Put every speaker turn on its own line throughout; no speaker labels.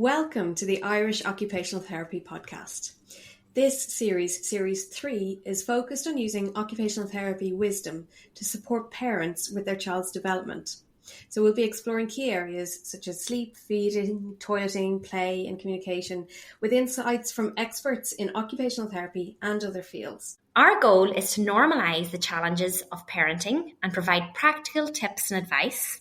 Welcome to the Irish Occupational Therapy podcast. This series, Series 3, is focused on using occupational therapy wisdom to support parents with their child's development. So we'll be exploring key areas such as sleep, feeding, toileting, play and communication with insights from experts in occupational therapy and other fields.
Our goal is to normalise the challenges of parenting and provide practical tips and advice.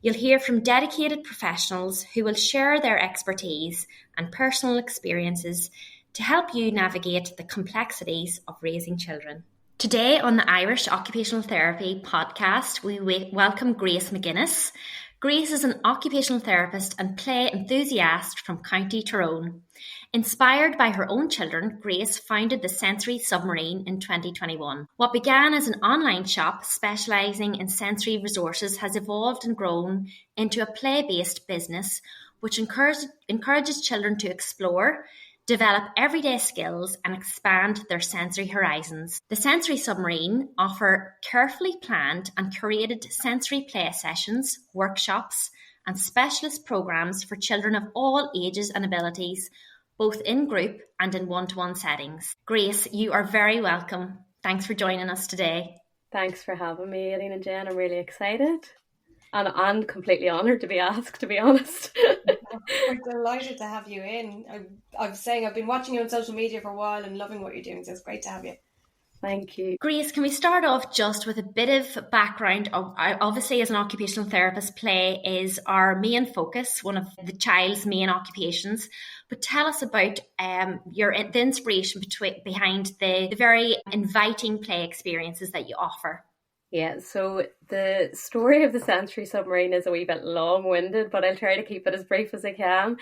You'll hear from dedicated professionals who will share their expertise and personal experiences to help you navigate the complexities of raising children. Today on the Irish Occupational Therapy podcast, we welcome Grace Magennis. Grace is an occupational therapist and play enthusiast from County Tyrone. Inspired by her own children, Grace founded the Sensory Submarine in 2021. What began as an online shop specialising in sensory resources has evolved and grown into a play-based business which encourages children to explore, develop everyday skills and expand their sensory horizons. The Sensory Submarine offer carefully planned and curated sensory play sessions, workshops and specialist programmes for children of all ages and abilities, both in group and in one-to-one settings. Grace, you are very welcome. Thanks for joining us today.
Thanks for having me, Aileen and Jen. I'm really excited. And I'm completely honoured to be asked, to be honest.
We're delighted to have you in. I'm saying I've been watching you on social media for a while and loving what you're doing, so it's great to have you.
Thank you.
Grace, can we start off just with a bit of background? Obviously, as an occupational therapist, play is our main focus, one of the child's main occupations. But tell us about the inspiration behind the very inviting play experiences that you offer.
Yeah, so the story of the Sensory Submarine is a wee bit long-winded, but I'll try to keep it as brief as I can.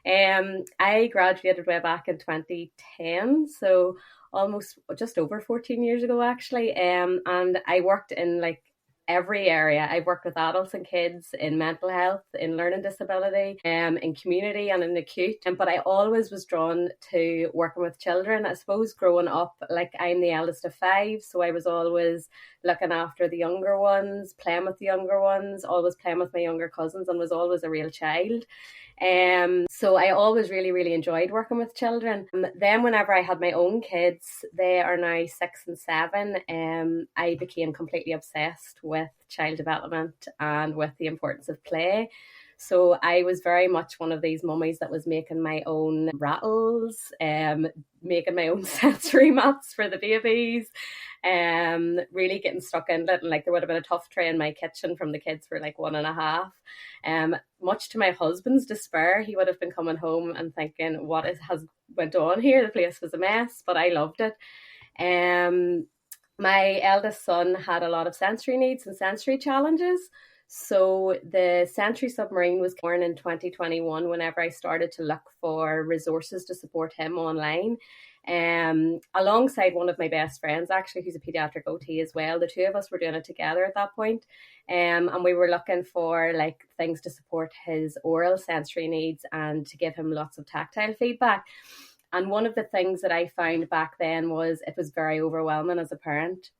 I graduated way back in 2010, so almost just over 14 years ago actually, and I worked in every area. I've worked with adults and kids in mental health, in learning disability, in community and in acute. But I always was drawn to working with children. I suppose growing up, I'm the eldest of 5, so I was always looking after the younger ones, playing with the younger ones, always playing with my younger cousins, and was always a real child. So I always really, really enjoyed working with children. Then whenever I had my own kids, they are now 6 and 7, I became completely obsessed with child development and with the importance of play. So I was very much one of these mummies that was making my own rattles, making my own sensory mats for the babies, really getting stuck in it. And there would have been a tough tray in my kitchen from the kids were 1.5. Much to my husband's despair, he would have been coming home and thinking, what has went on here? The place was a mess, but I loved it. My eldest son had a lot of sensory needs and sensory challenges. So the Sensory Submarine was born in 2021 whenever I started to look for resources to support him online. Alongside one of my best friends, actually, who's a paediatric OT as well. The two of us were doing it together at that point. And we were looking for things to support his oral sensory needs and to give him lots of tactile feedback. And one of the things that I found back then was it was very overwhelming as a parent.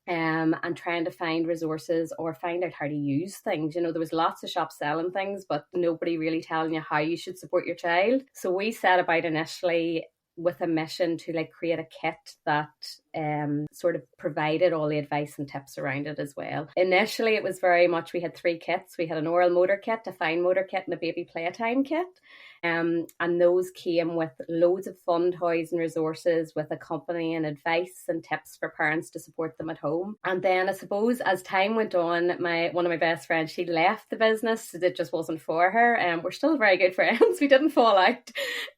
And trying to find resources or find out how to use things. There was lots of shops selling things, but nobody really telling you how you should support your child. So we set about initially with a mission to create a kit that sort of provided all the advice and tips around it as well. Initially, it was very much, we had 3 kits. We had an oral motor kit, a fine motor kit and a baby playtime kit. And those came with loads of fun toys and resources with accompanying advice and tips for parents to support them at home. And then I suppose as time went on, one of my best friends, she left the business. It just wasn't for her. We're still very good friends. We didn't fall out.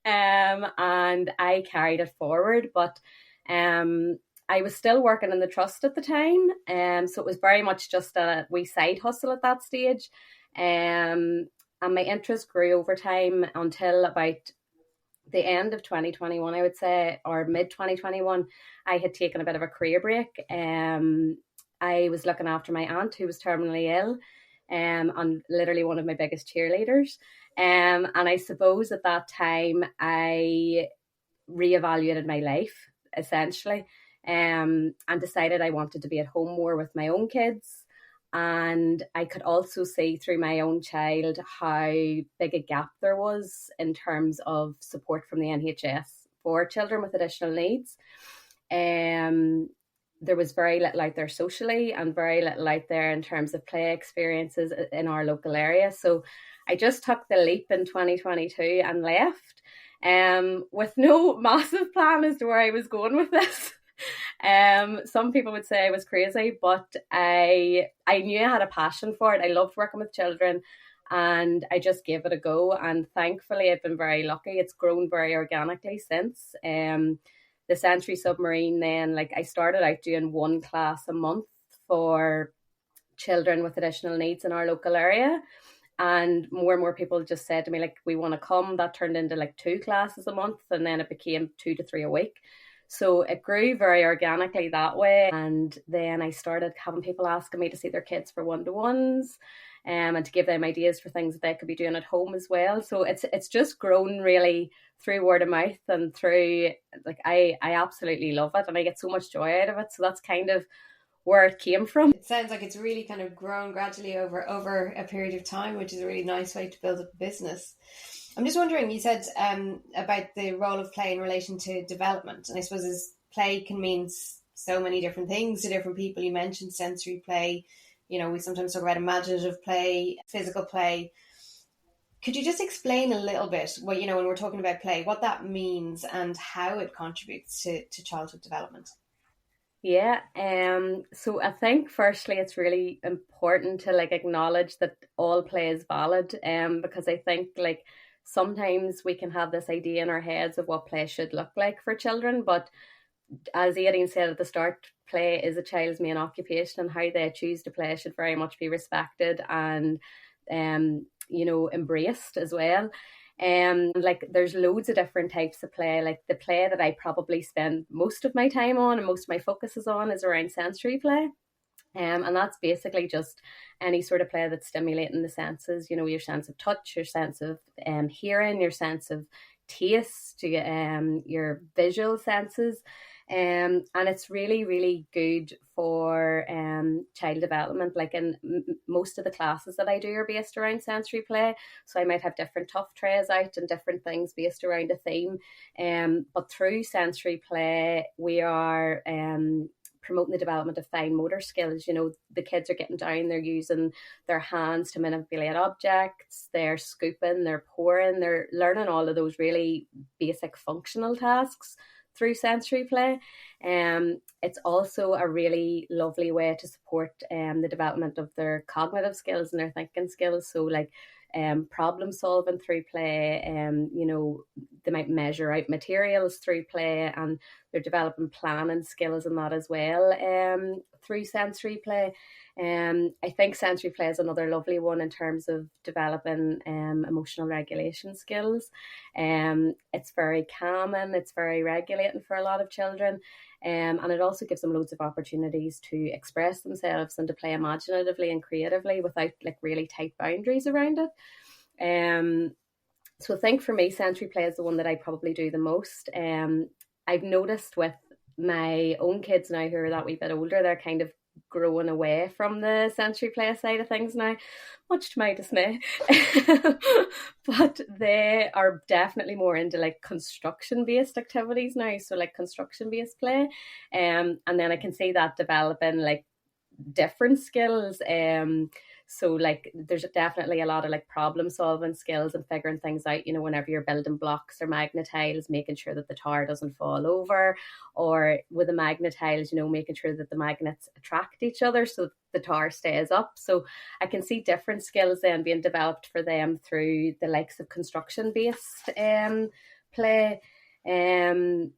And I carried it forward. But I was still working in the trust at the time. So it was very much just a wee side hustle at that stage. And my interest grew over time until about the end of 2021, I would say, or mid-2021, I had taken a bit of a career break. I was looking after my aunt who was terminally ill, and literally one of my biggest cheerleaders. And I suppose at that time, I reevaluated my life, essentially, and decided I wanted to be at home more with my own kids And I could also see through my own child how big a gap there was in terms of support from the NHS for children with additional needs. There was very little out there socially and very little out there in terms of play experiences in our local area. So I just took the leap in 2022 and left with no massive plan as to where I was going with this. Some people would say I was crazy, but I knew I had a passion for it. I loved working with children and I just gave it a go. And thankfully, I've been very lucky. It's grown very organically since. The Sensory Submarine, then, like, I started out doing one class a month for children with additional needs in our local area. And more people just said to me, like, we want to come. That turned into like 2 classes a month, and then it became 2 to 3 a week. So it grew very organically that way. And then I started having people asking me to see their kids for one-to-ones, and to give them ideas for things that they could be doing at home as well. So it's just grown really through word of mouth and through, like, I absolutely love it and I get so much joy out of it. So that's kind of where it came from.
It sounds like it's really kind of grown gradually over a period of time, which is a really nice way to build up a business. I'm just wondering, you said about the role of play in relation to development, and I suppose as play can mean so many different things to different people. You mentioned sensory play, we sometimes talk about imaginative play, physical play. Could you just explain a little bit what, when we're talking about play, what that means and how it contributes to childhood development?
Yeah, so I think firstly it's really important to acknowledge that all play is valid, because I think sometimes we can have this idea in our heads of what play should look like for children, but as Aileen said at the start, play is a child's main occupation, and how they choose to play should very much be respected and embraced as well. There's loads of different types of play. Like the play that I probably spend most of my time on and most of my focus is on is around sensory play. And that's basically just any sort of play that's stimulating the senses, your sense of touch, your sense of hearing, your sense of taste, your visual senses. And it's really, really good for child development. Like in most of the classes that I do are based around sensory play. So I might have different tough trays out and different things based around a theme. But through sensory play, we are promoting the development of fine motor skills. The kids are getting down, they're using their hands to manipulate objects, they're scooping, they're pouring, they're learning all of those really basic functional tasks through sensory play. It's also a really lovely way to support the development of their cognitive skills and their thinking skills. So problem solving through play, they might measure out materials through play, and they're developing planning skills and that as well through sensory play. I think sensory play is another lovely one in terms of developing emotional regulation skills. It's very calming, it's very regulating for a lot of children, and it also gives them loads of opportunities to express themselves and to play imaginatively and creatively without really tight boundaries around it. So I think for me, sensory play is the one that I probably do the most. I've noticed with my own kids now who are that wee bit older, they're kind of growing away from the sensory play side of things now, much to my dismay. But they are definitely more into construction-based activities now, so construction-based play. And then I can see that developing different skills. So there's definitely a lot of problem solving skills and figuring things out, whenever you're building blocks or magnet tiles, making sure that the tower doesn't fall over, or with the magnet tiles, making sure that the magnets attract each other so the tower stays up. So I can see different skills then being developed for them through the likes of construction based play. And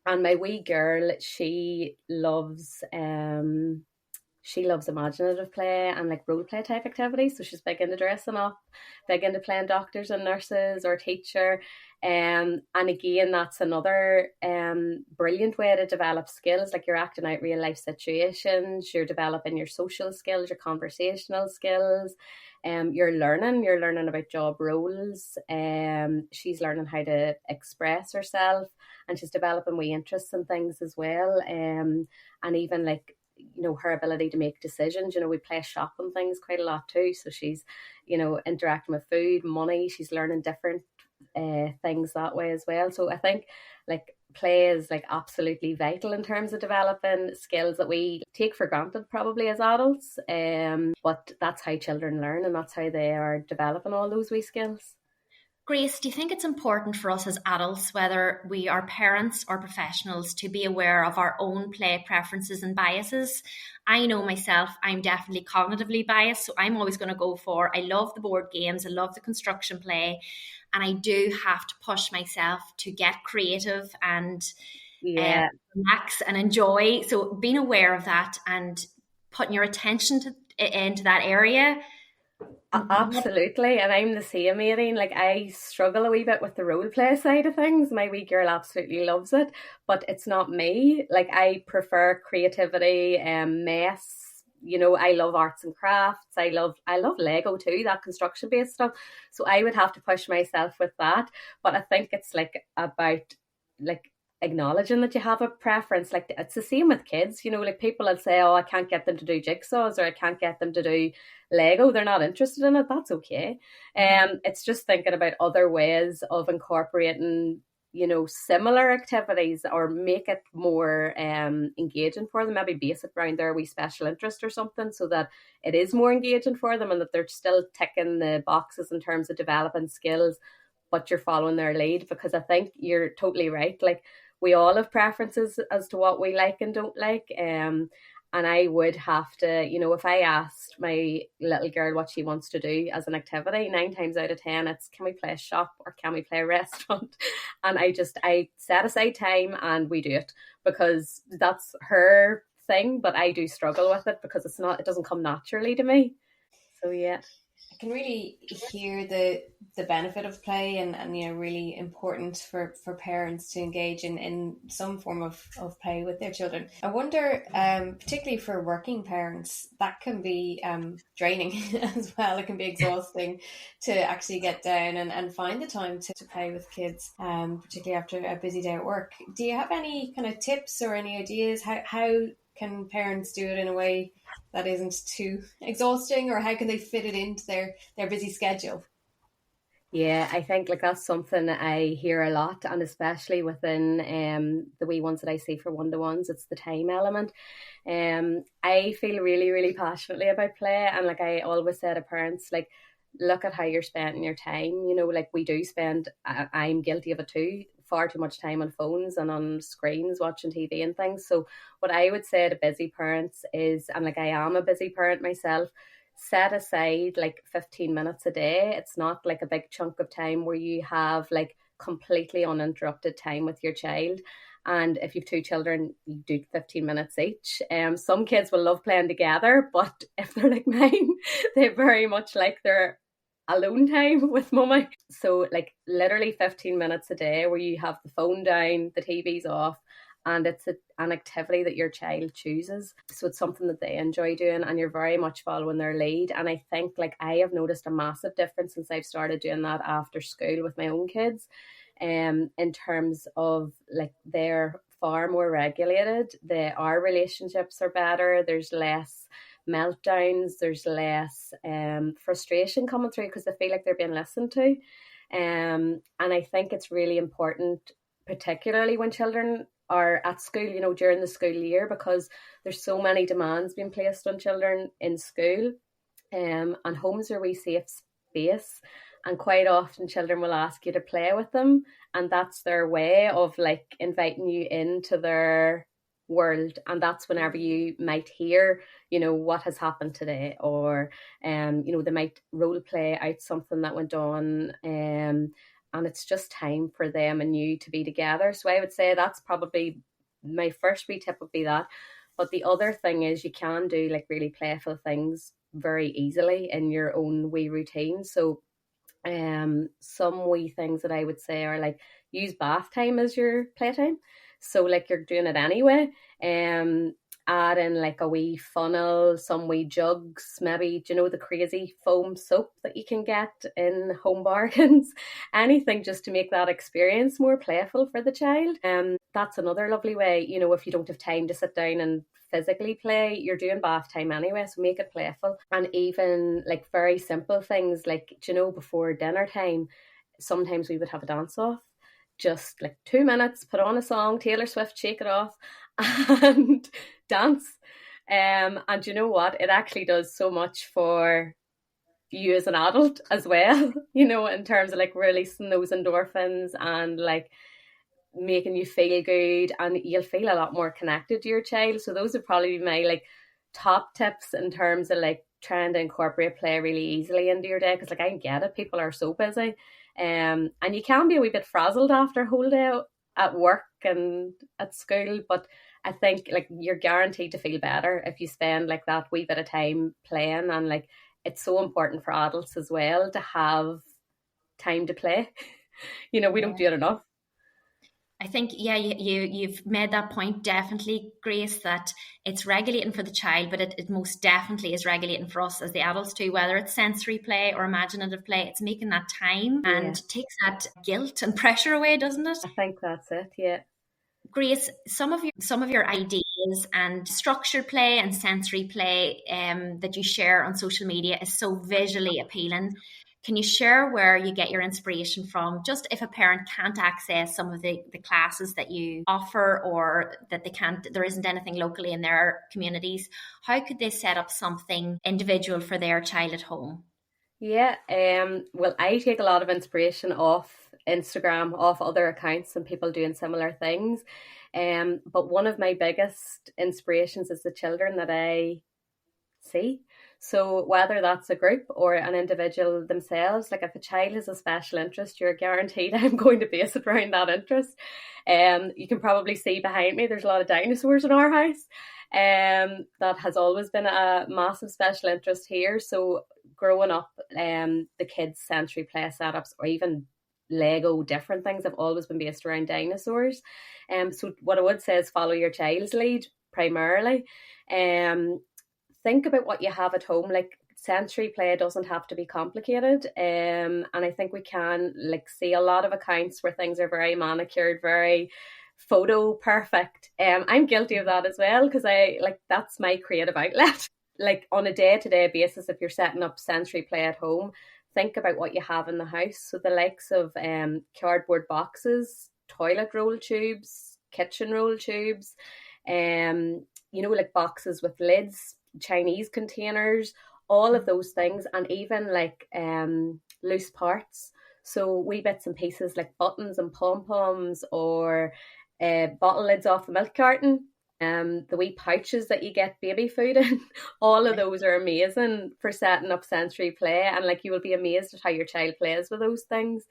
my wee girl, she loves imaginative play and role play type activities. So she's big into dressing up, big into playing doctors and nurses or teacher. And again, that's another brilliant way to develop skills. You're acting out real life situations, you're developing your social skills, your conversational skills. You're learning about job roles. She's learning how to express herself, and she's developing wee interests and things as well. And even her ability to make decisions. We play shop and things quite a lot too. So she's, interacting with food, money, she's learning different things that way as well. So I think like play is like absolutely vital in terms of developing skills that we take for granted probably as adults. But that's how children learn, and that's how they are developing all those wee skills.
Grace, do you think it's important for us as adults, whether we are parents or professionals, to be aware of our own play preferences and biases? I know myself, I'm definitely cognitively biased, so I'm always going to go for, I love the board games, I love the construction play, and I do have to push myself to get creative and relax and enjoy. So being aware of that and putting your attention into that area.
Absolutely, and I'm the same, Irene. Like I struggle a wee bit with the role play side of things. My wee girl absolutely loves it, but it's not me. Like I prefer creativity and mess. I love arts and crafts. I love Lego too, that construction based stuff. So I would have to push myself with that. But I think it's like about like acknowledging that you have a preference. Like it's the same with kids, like people will say, oh, I can't get them to do jigsaws, or I can't get them to do Lego, they're not interested in it. That's okay. It's just thinking about other ways of incorporating similar activities, or make it more engaging for them, maybe base it around their wee special interest or something, so that it is more engaging for them and that they're still ticking the boxes in terms of developing skills, but you're following their lead. Because I think you're totally right. Like we all have preferences as to what we like and don't like. And I would have to, if I asked my little girl what she wants to do as an activity, 9 times out of 10, it's can we play a shop or can we play a restaurant? And I set aside time and we do it, because that's her thing. But I do struggle with it because it doesn't come naturally to me. So yeah.
I can really hear the benefit of play, and really important for parents to engage in some form of play with their children. I wonder, particularly for working parents, that can be draining as well. It can be exhausting to actually get down and find the time to play with kids, particularly after a busy day at work. Do you have any kind of tips or any ideas? How can parents do it in a way that isn't too exhausting, or how can they fit it into their busy schedule?
Yeah, I think like that's something that I hear a lot, and especially within the wee ones that I see for one-to-ones, it's the time element. I feel really, really passionately about play, and like I always say to parents, like look at how you're spending your time. Like we do spend, I'm guilty of it too, far too much time on phones and on screens watching TV and things. So what I would say to busy parents is, and like I am a busy parent myself, set aside like 15 minutes a day. It's not like a big chunk of time where you have like completely uninterrupted time with your child. And if you've 2 children, you do 15 minutes each. Some kids will love playing together, but if they're like mine, they very much like their alone time with mummy. So like literally 15 minutes a day where you have the phone down, the TV's off, and it's an activity that your child chooses. So it's something that they enjoy doing, and you're very much following their lead. And I think like I have noticed a massive difference since I've started doing that after school with my own kids, in terms of like they're far more regulated. Our relationships are better. There's less meltdowns, there's less frustration coming through because they feel like they're being listened to. And I think it's really important, particularly when children are at school, during the school year, because there's so many demands being placed on children in school. And homes are a wee safe space. And quite often children will ask you to play with them. And that's their way of like inviting you into their world. And that's whenever you might hear, what has happened today, or, they might role play out something that went on. And it's just time for them and you to be together. So I would say that's probably my first wee tip would be that. But the other thing is you can do like really playful things very easily in your own wee routine. So some wee things that I would say are like use bath time as your playtime. So like you're doing it anyway. Add in like a wee funnel, some wee jugs, maybe, the crazy foam soap that you can get in Home Bargains, anything just to make that experience more playful for the child. that's another lovely way. You know, if you don't have time to sit down and physically play, you're doing bath time anyway, so make it playful. And even like very simple things like, you know, before dinner time, sometimes we would have a dance off, just like 2 minutes, put on a song, Taylor Swift, Shake It Off, and dance. And you know what, it actually does so much for you as an adult as well, you know, in terms of like releasing those endorphins and like making you feel good, and you'll feel a lot more connected to your child. So those would probably be my like top tips in terms of like trying to incorporate play really easily into your day, because like I get it, people are so busy, and you can be a wee bit frazzled after a whole day at work and at school, but I think like you're guaranteed to feel better if you spend like that wee bit of time playing. And like it's so important for adults as well to have time to play. You know, we don't do it enough.
I think, yeah, you've made that point definitely, Grace, that it's regulating for the child, but it most definitely is regulating for us as the adults too, whether it's sensory play or imaginative play. It's making that time and takes that guilt and pressure away, doesn't it?
I think that's it, yeah.
Grace, some of your ideas and structured play and sensory play that you share on social media is so visually appealing. Can you share where you get your inspiration from? Just if a parent can't access some of the classes that you offer, or that there isn't anything locally in their communities, how could they set up something individual for their child at home?
Yeah, well, I take a lot of inspiration off Instagram, off other accounts and people doing similar things. But one of my biggest inspirations is the children that I see. So whether that's a group or an individual themselves, like if a child has a special interest, you're guaranteed I'm going to base it around that interest. You can probably see behind me, there's a lot of dinosaurs in our house. That has always been a massive special interest here. So growing up, the kids' sensory play setups, or even Lego different things, have always been based around dinosaurs. So what I would say is follow your child's lead primarily. Think about what you have at home. Like sensory play doesn't have to be complicated, and I think we can like see a lot of accounts where things are very manicured, very photo perfect. I'm guilty of that as well, because I like that's my creative outlet. Like on a day-to-day basis, if you're setting up sensory play at home, think about what you have in the house. So the likes of cardboard boxes, toilet roll tubes, kitchen roll tubes, you know, like boxes with lids, Chinese containers, all of those things, and even like loose parts. So wee bits and pieces like buttons and pom-poms, or bottle lids off the milk carton, the wee pouches that you get baby food in. All of those are amazing for setting up sensory play, and like you will be amazed at how your child plays with those things.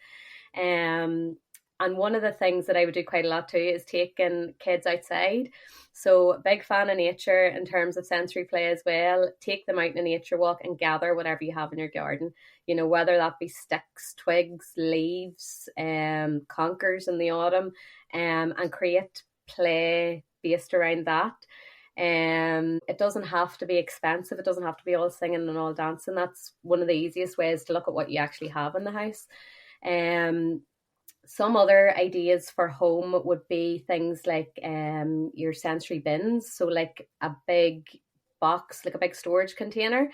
And one of the things that I would do quite a lot too is taking kids outside. So big fan of nature in terms of sensory play as well. Take them out in a nature walk and gather whatever you have in your garden. You know, whether that be sticks, twigs, leaves, conkers in the autumn, and create play based around that. It doesn't have to be expensive. It doesn't have to be all singing and all dancing. That's one of the easiest ways to look at what you actually have in the house. Some other ideas for home would be things like your sensory bins. So like a big box, like a big storage container.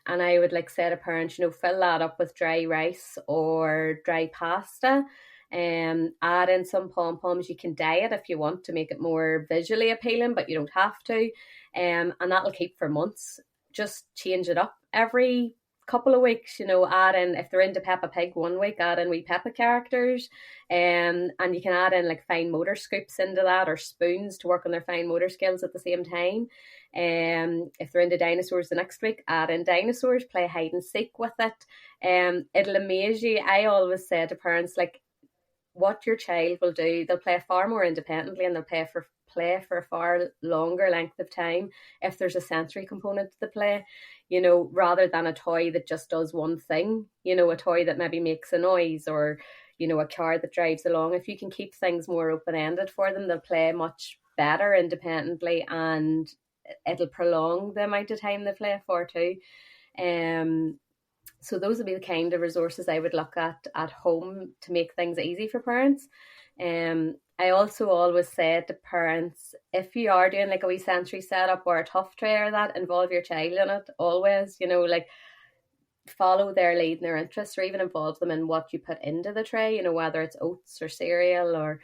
And I would like say to parents, you know, fill that up with dry rice or dry pasta. Add in some pom-poms. You can dye it if you want to make it more visually appealing, but you don't have to. And that'll keep for months. Just change it up every couple of weeks, you know, add in, if they're into Peppa Pig one week, add in wee Peppa characters, and you can add in like fine motor scoops into that, or spoons to work on their fine motor skills at the same time. If they're into dinosaurs the next week, add in dinosaurs, play hide and seek with it. It'll amaze you. I always say to parents, like, what your child will do, they'll play far more independently, and they'll play for a far longer length of time if there's a sensory component to the play, you know, rather than a toy that just does one thing, you know, a toy that maybe makes a noise, or, you know, a car that drives along. If you can keep things more open-ended for them, they'll play much better independently, and it'll prolong the amount of time they play for too. So those would be the kind of resources I would look at home to make things easy for parents. I also always say to parents, if you are doing like a wee sensory setup or a tough tray or that, involve your child in it always, like follow their lead and their interests, or even involve them in what you put into the tray, whether it's oats or cereal, or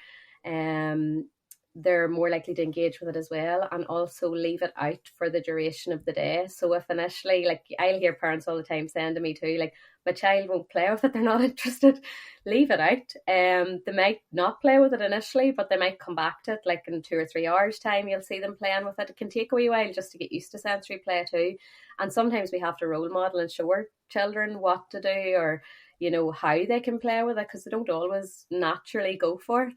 they're more likely to engage with it as well. And also leave it out for the duration of the day. So if initially, like I'll hear parents all the time saying to me too, like, my child won't play with it, they're not interested, leave it out. They might not play with it initially, but they might come back to it like in 2 or 3 hours time. You'll see them playing with it. It can take a wee while just to get used to sensory play too. And sometimes we have to role model and show our children what to do, or how they can play with it, because they don't always naturally go for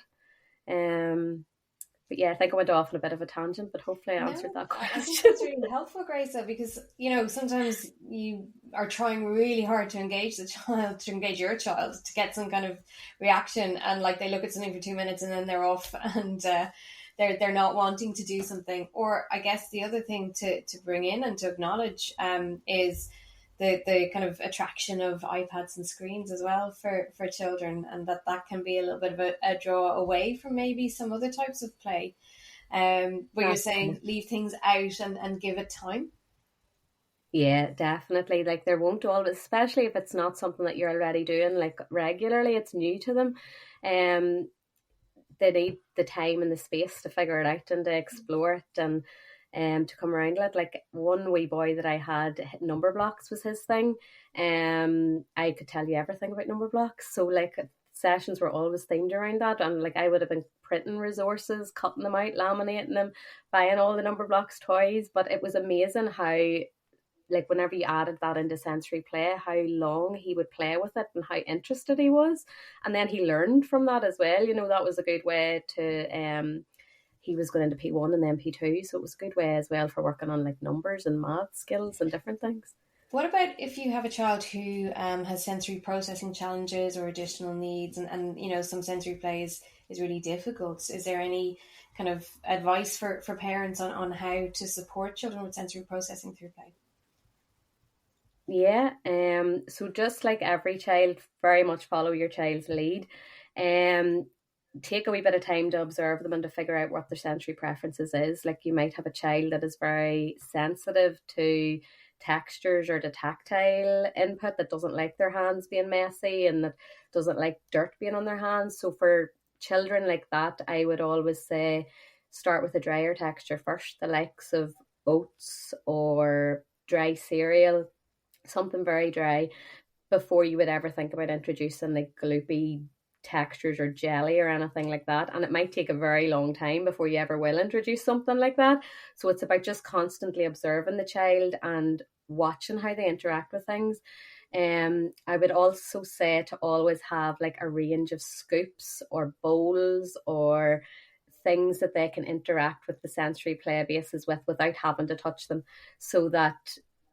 it. But yeah, I think I went off on a bit of a tangent, but hopefully I answered that question.
I think that's really helpful, Grace, because sometimes you are trying really hard to engage the child, to engage your child, to get some kind of reaction, and like they look at something for 2 minutes and then they're off, and they're not wanting to do something. Or I guess the other thing to bring in and to acknowledge is the kind of attraction of iPads and screens as well for children, and that can be a little bit of a draw away from maybe some other types of play. Where you're saying leave things out and give it time.
Yeah, definitely. Like there won't always, especially if it's not something that you're already doing like regularly, it's new to them. They need the time and the space to figure it out and to explore it, and to come around it. Like one wee boy that I had, number blocks was his thing. I could tell you everything about number blocks. So like sessions were always themed around that, and like I would have been printing resources, cutting them out, laminating them, buying all the number blocks toys. But it was amazing how, like whenever you added that into sensory play, how long he would play with it and how interested he was. And then he learned from that as well. That was a good way to he was going into P1 and then P2, so it was a good way as well for working on like numbers and math skills and different things.
What about if you have a child who has sensory processing challenges or additional needs, and some sensory play is really difficult? Is there any kind of advice for parents on how to support children with sensory processing through play?
Yeah, so just like every child, very much follow your child's lead. Take a wee bit of time to observe them and to figure out what their sensory preferences is. Like you might have a child that is very sensitive to textures or to tactile input, that doesn't like their hands being messy and that doesn't like dirt being on their hands. So for children like that, I would always say start with a drier texture first, the likes of oats or dry cereal, something very dry, before you would ever think about introducing like gloopy textures or jelly or anything like that. And it might take a very long time before you ever will introduce something like that. So it's about just constantly observing the child and watching how they interact with things. I would also say to always have like a range of scoops or bowls or things that they can interact with the sensory play bases with without having to touch them, so that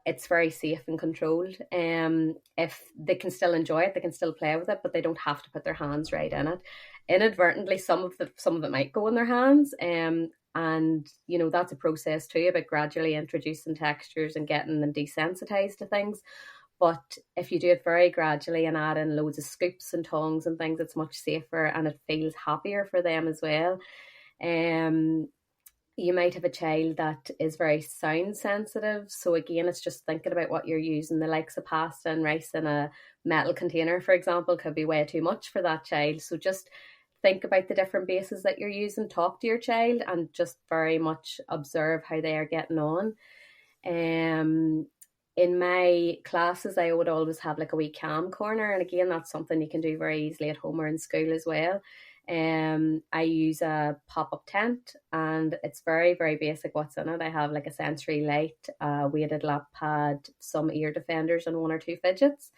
it's very safe and controlled. If they can still enjoy it, they can still play with it, but they don't have to put their hands right in it. Inadvertently, some of it might go in their hands, and that's a process too, about gradually introducing textures and getting them desensitized to things. But if you do it very gradually and add in loads of scoops and tongs and things, it's much safer and it feels happier for them as well. You might have a child that is very sound sensitive. So again, it's just thinking about what you're using. The likes of pasta and rice in a metal container, for example, could be way too much for that child. So just think about the different bases that you're using, talk to your child, and just very much observe how they are getting on. In my classes, I would always have like a wee cam corner. And again, that's something you can do very easily at home or in school as well. I use a pop-up tent, and it's very, very basic what's in it. I have like a sensory light, a weighted lap pad, some ear defenders, and 1 or 2 fidgets.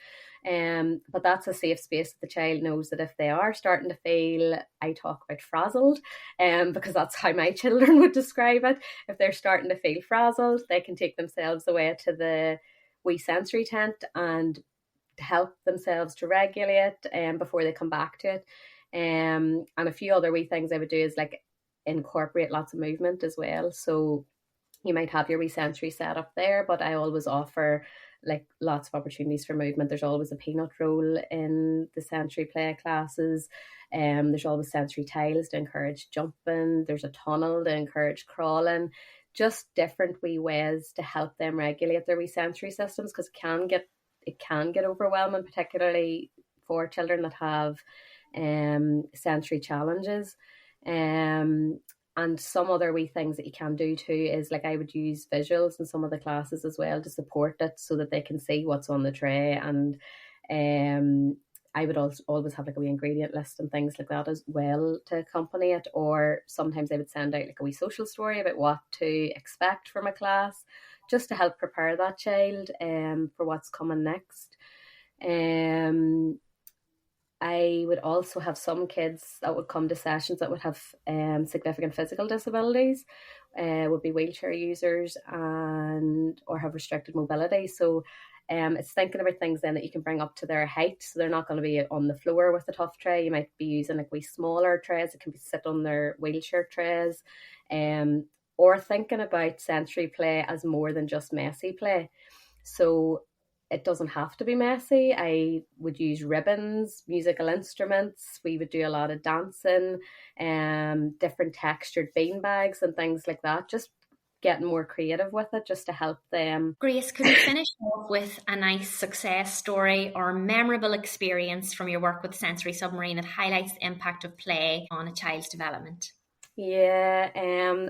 But that's a safe space that the child knows that if they are starting to feel, I talk about frazzled, because that's how my children would describe it. If they're starting to feel frazzled, they can take themselves away to the wee sensory tent and help themselves to regulate before they come back to it. And a few other wee things I would do is like incorporate lots of movement as well. So you might have your wee sensory set up there, but I always offer like lots of opportunities for movement. There's always a peanut roll in the sensory play classes. There's always sensory tiles to encourage jumping. There's a tunnel to encourage crawling. Just different wee ways to help them regulate their wee sensory systems, because it can get overwhelming, particularly for children that have sensory challenges. And some other wee things that you can do too is, like, I would use visuals in some of the classes as well to support it, so that they can see what's on the tray. And I would also always have like a wee ingredient list and things like that as well to accompany it. Or sometimes I would send out like a wee social story about what to expect from a class, just to help prepare that child for what's coming next. I would also have some kids that would come to sessions that would have significant physical disabilities, would be wheelchair users or have restricted mobility. So it's thinking about things then that you can bring up to their height, so they're not going to be on the floor with a tough tray. You might be using like wee smaller trays that can be sit on their wheelchair trays, or thinking about sensory play as more than just messy play. So it doesn't have to be messy. I would use ribbons, musical instruments. We would do a lot of dancing, different textured bean bags and things like that. Just getting more creative with it, just to help them.
Grace, could we finish off with a nice success story or memorable experience from your work with Sensory Submarine that highlights the impact of play on a child's development?
Yeah,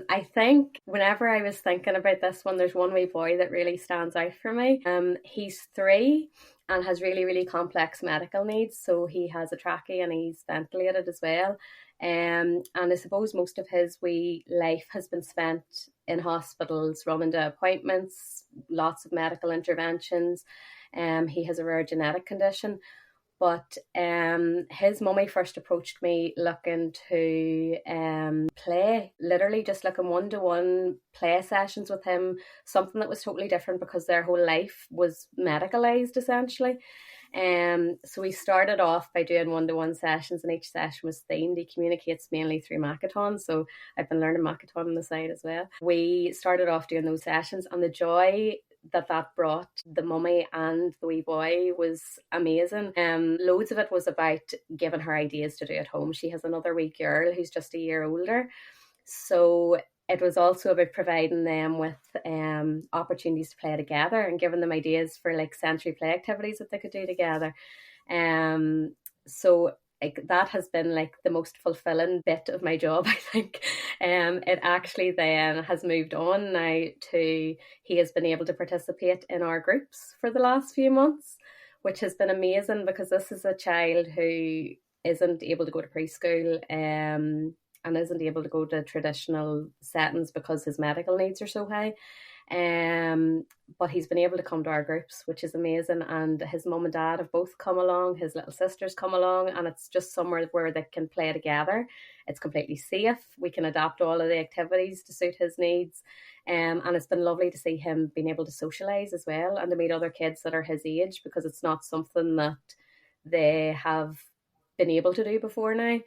I think whenever I was thinking about this one, there's one wee boy that really stands out for me. He's 3 and has really, really complex medical needs. So he has a trachea and he's ventilated as well. And I suppose most of his wee life has been spent in hospitals, running to appointments, lots of medical interventions. He has a rare genetic condition. But his mummy first approached me looking to play, literally just looking one-to-one play sessions with him, something that was totally different because their whole life was medicalised essentially. So we started off by doing one-to-one sessions, and each session was themed. He communicates mainly through Magennis, so I've been learning Magennis on the side as well. We started off doing those sessions, and the joy that brought the mummy and the wee boy was amazing. Loads of it was about giving her ideas to do at home. She has another wee girl who's just a year older, so it was also about providing them with opportunities to play together and giving them ideas for like sensory play activities that they could do together. So that has been like the most fulfilling bit of my job, I think. It actually then has moved on now to, he has been able to participate in our groups for the last few months, which has been amazing, because this is a child who isn't able to go to preschool and isn't able to go to traditional settings because his medical needs are so high. But he's been able to come to our groups, which is amazing, and his mum and dad have both come along, his little sister's come along, and it's just somewhere where they can play together. It's completely safe. We can adapt all of the activities to suit his needs, and it's been lovely to see him being able to socialise as well and to meet other kids that are his age, because it's not something that they have been able to do before now.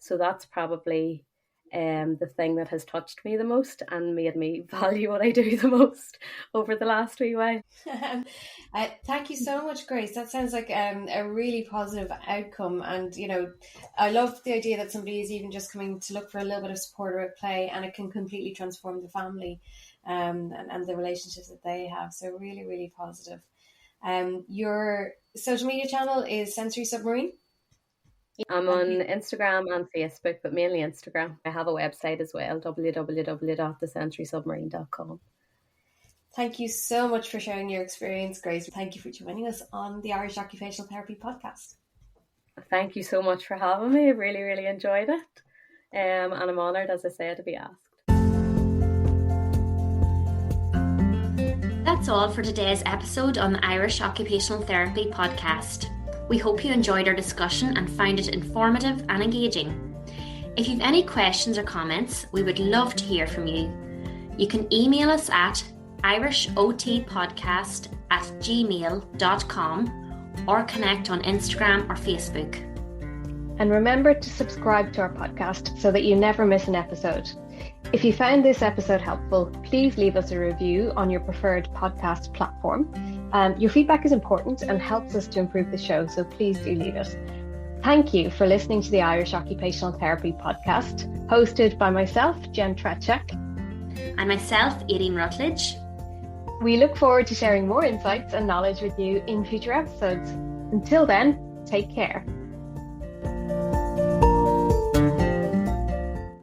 So that's probably the thing that has touched me the most and made me value what I do the most over the last wee while.
Thank you so much, Grace. That sounds like a really positive outcome, and you know, I love the idea that somebody is even just coming to look for a little bit of support or a play, and it can completely transform the family and the relationships that they have. So really, really positive. Your social media channel is Sensory Submarine?
I'm on Instagram and Facebook, but mainly Instagram. I have a website as well, www.thesensorysubmarine.com.
Thank you so much for sharing your experience, Grace. Thank you for joining us on the Irish Occupational Therapy podcast.
Thank you so much for having me. I really, really enjoyed it. And I'm honoured, as I said, to be asked.
That's all for today's episode on the Irish Occupational Therapy podcast. We hope you enjoyed our discussion and found it informative and engaging. If you've any questions or comments, we would love to hear from you. You can email us at irishotpodcast@gmail.com or connect on Instagram or Facebook.
And remember to subscribe to our podcast so that you never miss an episode. If you found this episode helpful, please leave us a review on your preferred podcast platform. Your feedback is important and helps us to improve the show, so please do leave it. Thank you for listening to the Irish Occupational Therapy Podcast, hosted by myself, Jen Trachak.
And myself, Aileen Rutledge.
We look forward to sharing more insights and knowledge with you in future episodes. Until then, take care.